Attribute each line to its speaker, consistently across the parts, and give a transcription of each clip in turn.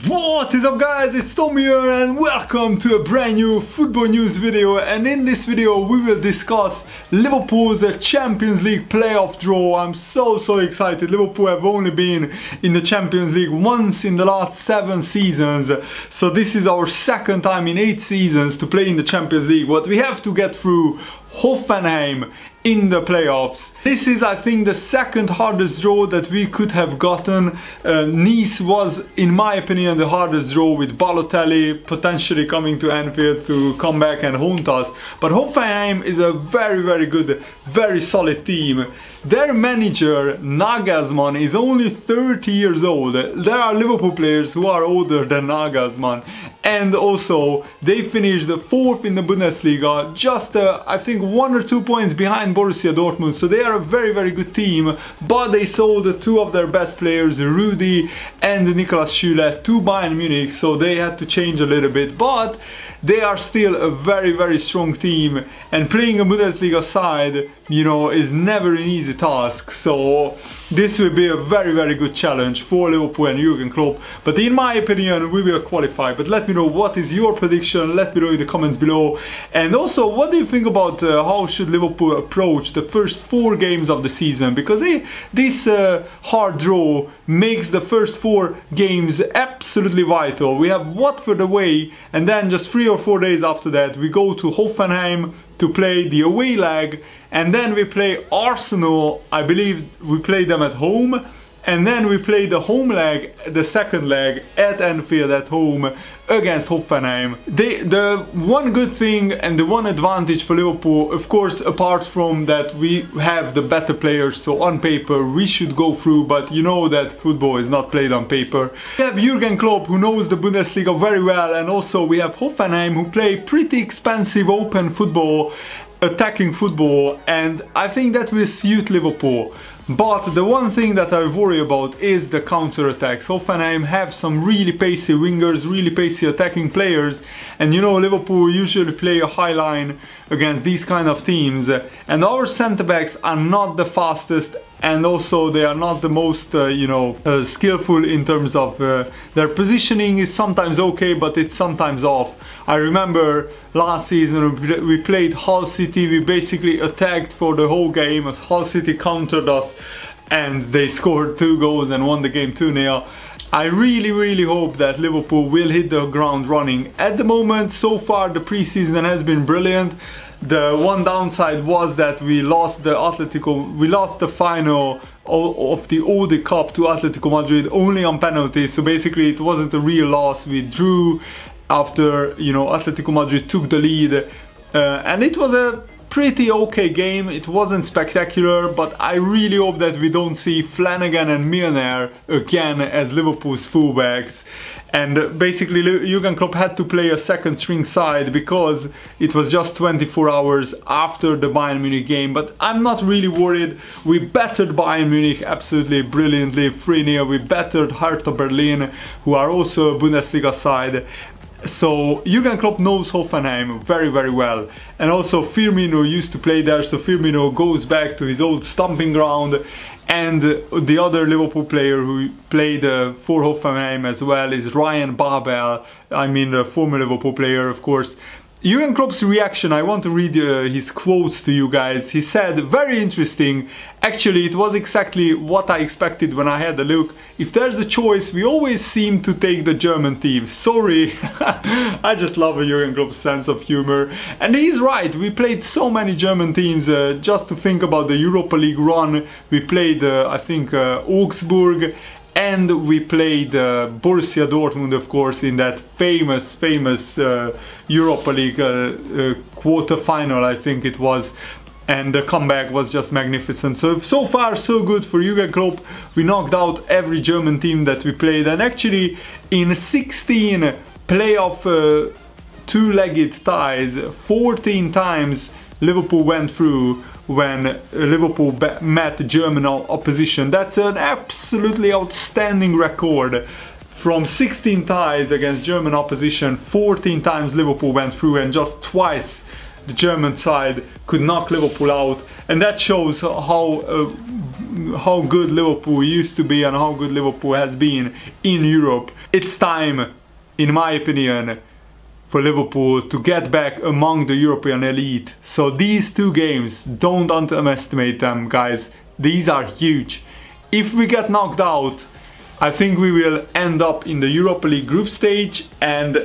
Speaker 1: What is up guys, it's Tom here and welcome to a brand new football news video. And in this video we will discuss Liverpool's Champions League playoff draw. I'm so excited. Liverpool have only been in the Champions League once in the last 7 seasons. So this is our second time in 8 seasons to play in the Champions League. But we have to get through Hoffenheim in the playoffs. This is, I think, the second hardest draw that we could have gotten. Nice was, in my opinion, the hardest draw, with Balotelli potentially coming to Anfield to come back and haunt us. But Hoffenheim is a very good, very solid team. Their manager, Nagelsmann, is only 30 years old. There are Liverpool players who are older than Nagelsmann. And also, they finished 4th in the Bundesliga, just I think 1 or 2 points behind Borussia Dortmund. So they are a very good team, but they sold 2 of their best players, Rudy and Niklas Süle, to Bayern Munich, so they had to change a little bit. But they are still a very strong team, and playing a Bundesliga side, you know, is never an easy task. So this will be a very good challenge for Liverpool and Jurgen Klopp. But in my opinion, we will qualify. But let me know, what is your prediction? Let me know in the comments below. And also, what do you think about how should Liverpool approach the first 4 games of the season? Because this hard draw makes the first 4 games absolutely vital. We have Watford away, and then just 3 or 4 days after that we go to Hoffenheim to play the away leg, and then we play Arsenal. I believe we play them at home, and then we play the home leg, the second leg, at Anfield at home against Hoffenheim. The one good thing and the one advantage for Liverpool, of course, apart from that we have the better players, so on paper we should go through, but you know that football is not played on paper. We have Jurgen Klopp, who knows the Bundesliga very well, and also we have Hoffenheim, who play pretty expensive open football, attacking football, and I think that will suit Liverpool. But the one thing that I worry about is the counter-attacks. Hoffenheim have some really pacey wingers, really pacey attacking players, and you know, Liverpool usually play a high line against these kind of teams, and our centre-backs are not the fastest, and also they are not the most skillful in terms of their positioning is sometimes okay, but it's sometimes off. I remember last season we played Hull City, we basically attacked for the whole game, Hull City countered us and they scored 2 goals and won the game 2-0. I really hope that Liverpool will hit the ground running. At the moment, so far the pre-season has been brilliant. The one downside was that we lost the final of the Ode Cup to Atletico Madrid only on penalties, so basically it wasn't a real loss. We drew after, you know, Atletico Madrid took the lead, and it was a pretty okay game. It wasn't spectacular, but I really hope that we don't see Flanagan and Milner again as Liverpool's fullbacks. And basically Jurgen Klopp had to play a second string side because it was just 24 hours after the Bayern Munich game. But I'm not really worried. We battered Bayern Munich absolutely brilliantly, 3-0. We battered Hertha Berlin, who are also a Bundesliga side. So Jurgen Klopp knows Hoffenheim very well, and also Firmino used to play there, so Firmino goes back to his old stomping ground. And the other Liverpool player who played for Hoffenheim as well is Ryan Babel, I mean the former Liverpool player, of course. Jurgen Klopp's reaction, I want to read his quotes to you guys. He said, very interesting. Actually, it was exactly what I expected when I had a look. If there's a choice, we always seem to take the German team. Sorry. I just love Jurgen Klopp's sense of humor. And he's right, we played so many German teams. Just to think about the Europa League run, we played, I think, Augsburg. And we played Borussia Dortmund, of course, in that famous Europa League quarter-final, I think it was. And the comeback was just magnificent. So far so good for Jurgen Klopp. We knocked out every German team that we played. And actually, in 16 playoff 2-legged ties, 14 times Liverpool went through when Liverpool met German opposition. That's an absolutely outstanding record. From 16 ties against German opposition, 14 times Liverpool went through, and just twice the German side could knock Liverpool out. And that shows how how good Liverpool used to be and how good Liverpool has been in Europe. It's time, in my opinion, for Liverpool to get back among the European elite. So these two games, don't underestimate them, guys. These are huge. If we get knocked out, I think we will end up in the Europa League group stage, and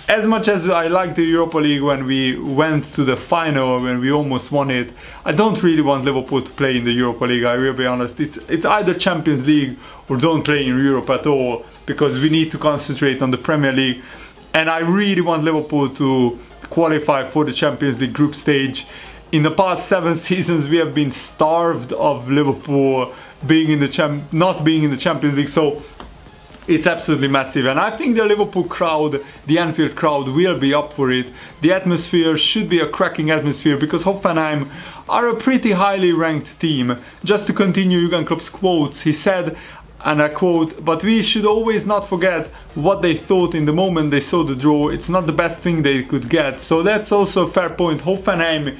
Speaker 1: as much as I like the Europa League when we went to the final, when we almost won it, I don't really want Liverpool to play in the Europa League, I will be honest. It's either Champions League or don't play in Europe at all, because we need to concentrate on the Premier League. And I really want Liverpool to qualify for the Champions League group stage. In the past 7 seasons we have been starved of Liverpool being in the not being in the Champions League, so it's absolutely massive. And I think the Liverpool crowd, the Anfield crowd, will be up for it. The atmosphere should be a cracking atmosphere, because Hoffenheim are a pretty highly ranked team. Just to continue Jurgen Klopp's quotes, he said, and I quote, "But we should always not forget what they thought in the moment they saw the draw. It's not the best thing they could get." So that's also a fair point. Hoffenheim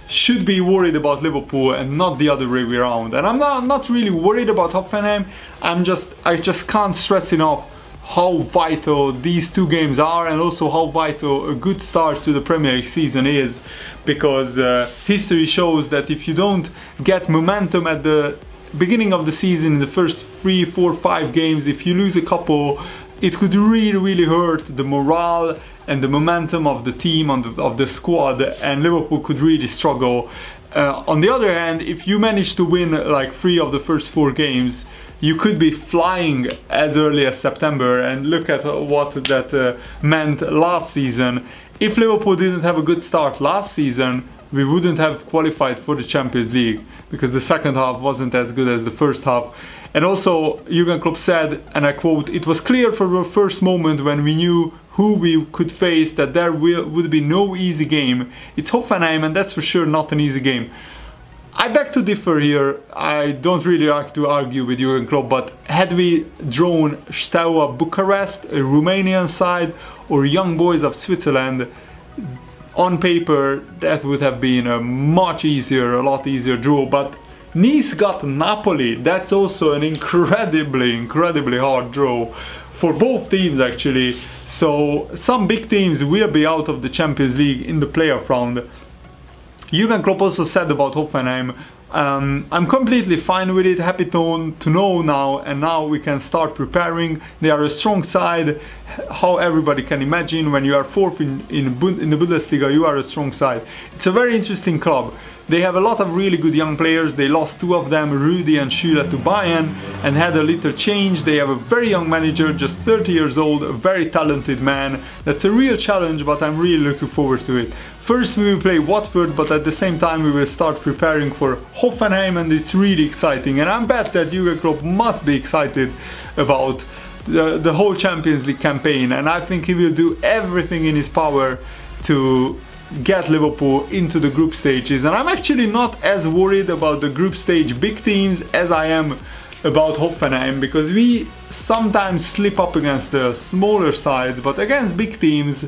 Speaker 1: should be worried about Liverpool and not the other way around. And I'm not really worried about Hoffenheim. I just can't stress enough how vital these two games are, and also how vital a good start to the Premier League season is, because history shows that if you don't get momentum at the beginning of the season, in the first 3, 4, 5 games, if you lose a couple, it could really hurt the morale and the momentum of the team, of the squad, and Liverpool could really struggle. On the other hand, if you manage to win like 3 of the first 4 games, you could be flying as early as September, and look at what that meant last season. If Liverpool didn't have a good start last season, we wouldn't have qualified for the Champions League, because the second half wasn't as good as the first half. And also Jurgen Klopp said, and I quote, "It was clear from the first moment when we knew who we could face that there would be no easy game. It's Hoffenheim, and that's for sure not an easy game." I beg to differ here. I don't really like to argue with Jurgen Klopp, but had we drawn Steaua Bucharest, a Romanian side, or Young Boys of Switzerland, on paper that would have been a a lot easier draw. But Nice got Napoli. That's also an incredibly hard draw for both teams, actually. So some big teams will be out of the Champions League in the playoff round. Jurgen Klopp also said about Hoffenheim, "I'm completely fine with it, happy to know now, and now we can start preparing. They are a strong side, how everybody can imagine. When you are 4th in the Bundesliga, you are a strong side." It's a very interesting club. They have a lot of really good young players. They lost 2 of them, Rudi and Schüller, to Bayern, and had a little change. They have a very young manager, just 30 years old, a very talented man. That's a real challenge, but I'm really looking forward to it. First we will play Watford, but at the same time we will start preparing for Hoffenheim, and it's really exciting. And I bet that Jurgen Klopp must be excited about the whole Champions League campaign, and I think he will do everything in his power to get Liverpool into the group stages. And I'm actually not as worried about the group stage big teams as I am about Hoffenheim, because we sometimes slip up against the smaller sides, but against big teams,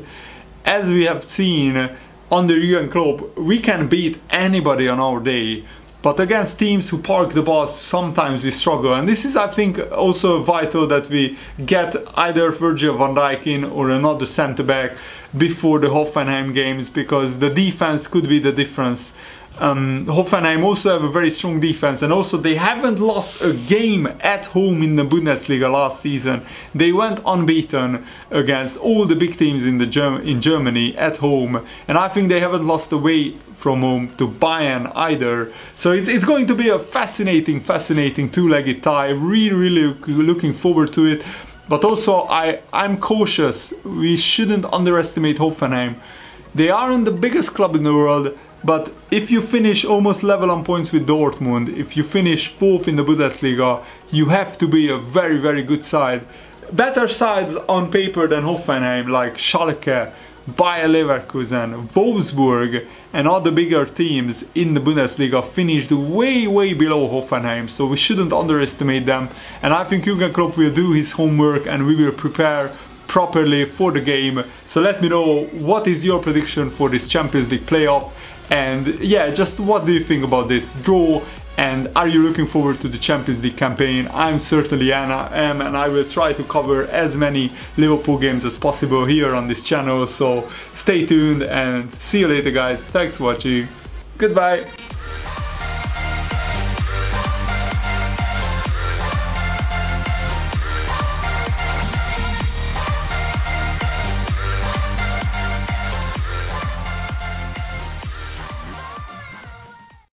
Speaker 1: as we have seen under Jurgen Klopp, we can beat anybody on our day. But against teams who park the bus, sometimes we struggle. And this is, I think, also vital that we get either Virgil van Dijk in or another centre-back before the Hoffenheim games, because the defense could be the difference. Hoffenheim also have a very strong defense, and also they haven't lost a game at home in the Bundesliga last season. They went unbeaten against all the big teams in Germany at home, and I think they haven't lost away from home to Bayern either. So it's going to be a fascinating two-legged tie. Really looking forward to it. But also I'm cautious. We shouldn't underestimate Hoffenheim. They aren't the biggest club in the world, but if you finish almost level on points with Dortmund, if you finish 4th in the Bundesliga, you have to be a very good side. Better sides on paper than Hoffenheim, like Schalke, Bayer Leverkusen, Wolfsburg, and other bigger teams in the Bundesliga finished way below Hoffenheim, so we shouldn't underestimate them. And I think Jurgen Klopp will do his homework, and we will prepare properly for the game. So let me know, what is your prediction for this Champions League playoff? And yeah, just what do you think about this draw? And are you looking forward to the Champions League campaign? I'm certainly am, and I will try to cover as many Liverpool games as possible here on this channel. So stay tuned and see you later, guys. Thanks for watching. Goodbye.